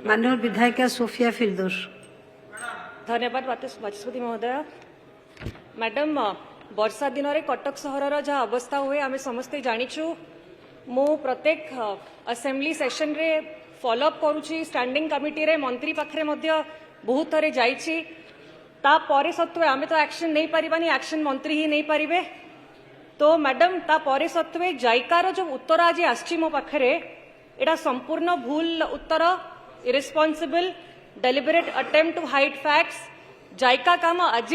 माननीय विधायिका सोफिया फिरदौस। धन्यवाद बाचस्पति महोदय। मैडम वर्षा दिन में कटक सहर जहाँ अवस्था हुए आम समस्ते जाचु। मु प्रत्येक असेंबली सेशन रे फॉलोअप करुच्ची। स्टैंडिंग कमिटी रे मंत्री पाखे बहुत थरे जाइछि। तापर सत्वे आम तो एक्शन नहीं पारिबानी, एक्शन मंत्री ही नहीं पारिबे। तो मैडम तापर सत्वे जायकार जो उत्तर आज आछि मो पाखरे एटा संपूर्ण भूल उत्तर, irresponsible, deliberate attempt to hide facts. जायका काम आज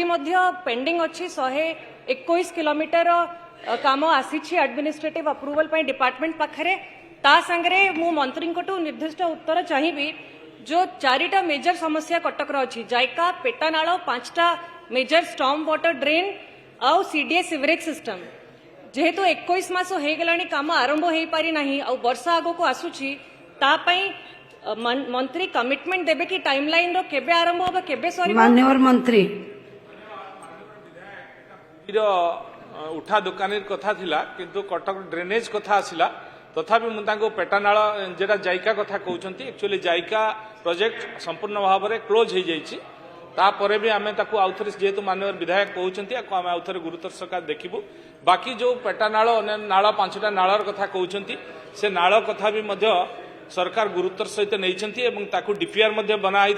पेंडिंग अच्छी 121 किलोमीटर काम आसी एडमिनिस्ट्रेटिव अप्रूवल पर डिपार्टमेंट पाखरे। ता संगरे मु मंत्री को निर्दिष्ट उत्तर चाहिए। जो 4टा मेजर समस्या कटक अच्छी जायका, पेटानाल, 5टा मेजर स्टॉर्म वाटर ड्रेन आउ सीडीए सीवरेज सिस्टम। जेहेतु 21 मास हो गलानी काम आरंभ हो पारि नाही आ वर्षा आगो को आसुची ता पई मंत्री कमिटमेंट देबे कि टाइमलाइन रो केबे आरंभ होबा केबे सरी। माननीय मंत्री उठा दुकानी कथा थिला किंतु कटक ड्रेनेज कथा आसिला तथापि मुझे पेटानाल जेटा जायका कथा कहते एक्चुअली जायका प्रोजेक्ट संपूर्ण भाव में क्लोज हो जाइए। तापर भी आम आउे जेहेतु माननीय विधायक कहते आम आउे गुरुतर सरकार देखू। बाकी जो पेटानाल नाल 5टा नालर कथा कहते से नाल कथा भी सरकार गुरुतर सहित नहीं डीपीआर बनाई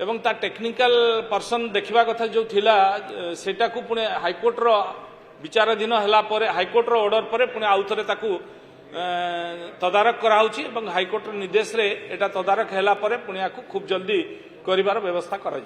एवं ता टेक्निकल पर्सन देखा कथा जो थिला सेटा को पुणे हाइकोर्टर विचाराधीन है हाइकोर्टर ऑर्डर पर पुणे आउ थे तदारक कराउछि एवं हाइकोर्टर निर्देश रे एटा तदारक हैला परे पुणे खूब जल्दी करिवार व्यवस्था करा